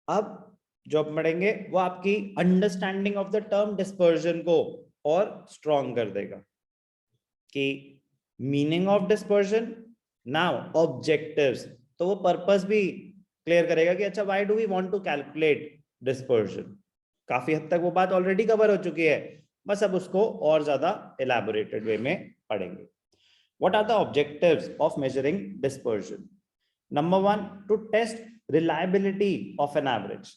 अब जो आप पढ़ेंगे वो आपकी understanding of the term dispersion को और स्ट्रॉन्ग कर देगा कि meaning of dispersion, now objectives, तो वो पर्पस भी क्लियर करेगा कि अच्छा why do we want to calculate dispersion. काफी हद तक वो बात ऑलरेडी कवर हो चुकी है, बस अब उसको और ज्यादा एलैबोरेटेड वे में पढ़ेंगे। What are the objectives of measuring dispersion? Number 1, to test reliability of an average.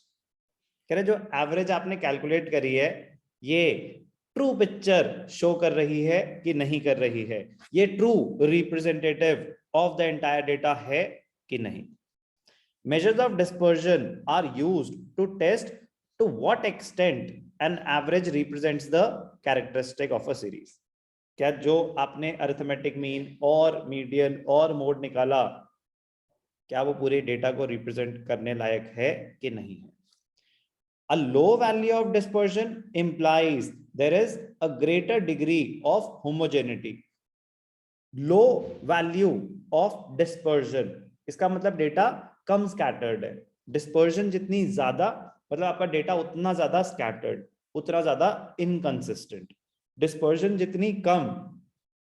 कह रहे जो एवरेज आपने कैलकुलेट करी है ये ट्रू पिक्चर शो कर रही है कि नहीं कर रही है, ये true representative of the entire data है कि नहीं। Measures of dispersion are used to test to what extent an average represents the characteristic of a series. क्या जो आपने अरिथमेटिक मीन और मीडियन और मोड निकाला, क्या वो पूरे डेटा को रिप्रेजेंट करने लायक है कि नहीं है। A low value of dispersion implies there is a greater degree of homogeneity. Low value of dispersion, इसका मतलब डेटा कम स्कैटर्ड है। डिस्पर्जन जितनी ज्यादा मतलब आपका डेटा उतना ज्यादा स्कैटर्ड, उतना ज्यादा इनकंसिस्टेंट। डिस्पर्जन जितनी कम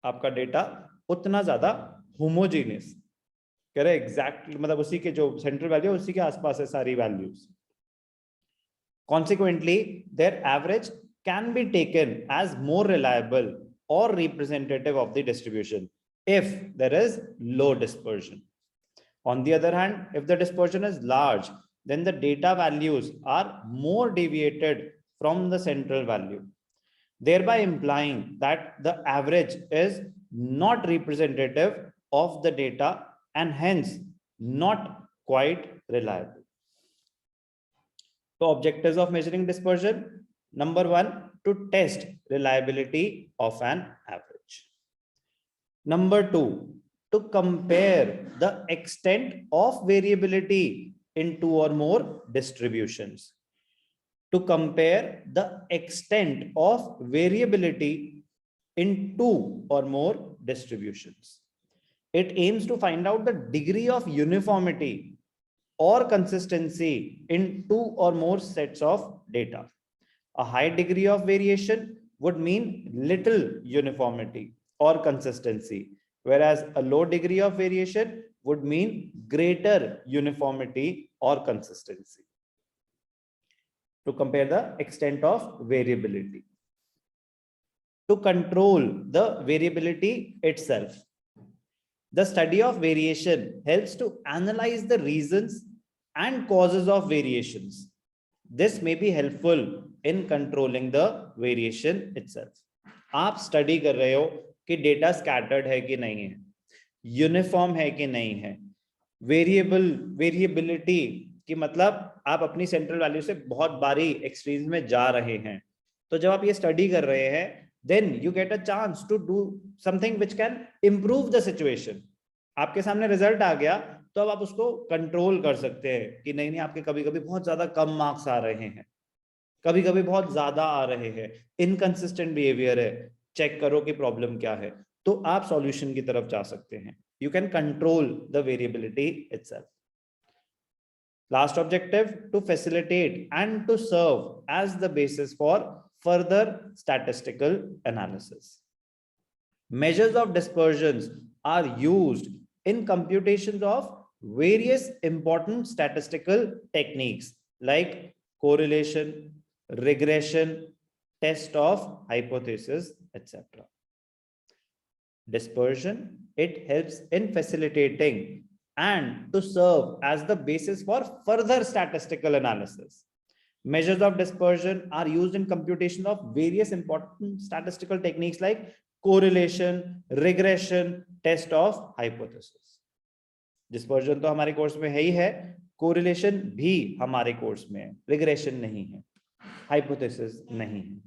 आपका डेटा उतना ज्यादा होमोजीनियस। कह रहे एग्जैक्ट मतलब उसी के जो सेंट्रल वैल्यू उसी के आसपास है सारी values. Consequently, their average can be taken as more reliable or representative of the distribution if there is low dispersion. On the other hand, if the dispersion is large, then the data values are more deviated from the central value, thereby implying that the average is not representative of the data and hence not quite reliable. So objectives of measuring dispersion: number 1, to test reliability of an average. Number 2, to compare the extent of variability in 2 or more distributions. To compare the extent of variability in 2 or more distributions. It aims to find out the degree of uniformity or consistency in 2 or more sets of data. A high degree of variation would mean little uniformity or consistency, whereas a low degree of variation would mean greater uniformity or consistency. To compare the extent of variability. To control the variability itself. The study of variation helps to analyze the reasons and causes of variations. This may be helpful in controlling the variation itself. आप study कर रहे हो कि data scattered है कि नहीं है, uniform है कि नहीं है, वेरिएबिलिटी की मतलब आप अपनी सेंट्रल वैल्यू से बहुत बारी एक्सट्रीम्स में जा रहे हैं। तो जब आप ये स्टडी कर रहे हैं, then you get a chance to do something which can improve the situation. आपके सामने रिजल्ट आ गया तो अब आप उसको कंट्रोल कर सकते हैं कि नहीं आपके कभी कभी बहुत ज्यादा कम मार्क्स आ रहे हैं, कभी कभी बहुत ज्यादा आ रहे हैं, इनकंसिस्टेंट बिहेवियर है, चेक करो कि प्रॉब्लम क्या है, तो आप सॉल्यूशन की तरफ जा सकते हैं। You can control the variability itself. Last objective, to facilitate and to serve as the basis for further statistical analysis. Measures of dispersions are used in computations of various important statistical techniques like correlation, regression, test of hypothesis, etc. Dispersion, it helps in facilitating and to serve as the basis for further statistical analysis. Measures of dispersion are used in computation of various important statistical techniques like correlation, regression, test of hypothesis. Dispersion तो हमारे course में है ही है, correlation भी हमारे course में है, regression नहीं है, hypothesis नहीं है.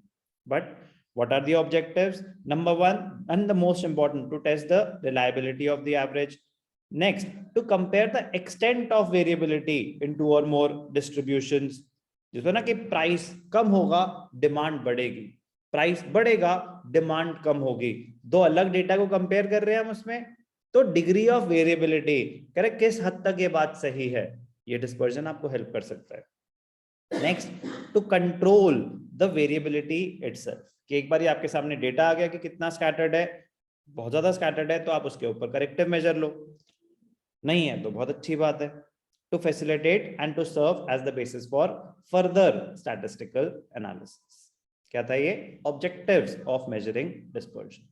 But what are the objectives? Number 1 and the most important, to test the reliability of the average. Next, to compare the extent of variability in 2 or more distributions. जिसमें ना कि price कम होगा demand बढ़ेगी, price बढ़ेगा demand कम होगी, दो अलग data को कंपेयर कर रहे हैं हम उसमें, तो डिग्री ऑफ वेरिएबिलिटी करेक्ट किस हद तक ये बात सही है, ये डिस्पर्जन आपको हेल्प कर सकता है। Next, to control the variability itself, कि एक बार ये आपके सामने डेटा आ गया कि कितना स्कैटर्ड है, बहुत ज्यादा स्कैटर्ड है, तो आप उसके ऊपर करेक्टिव मेजर लो, नहीं है तो बहुत अच्छी बात है। To facilitate and to serve as the basis for further statistical analysis. क्या था ये? Objectives of measuring dispersion.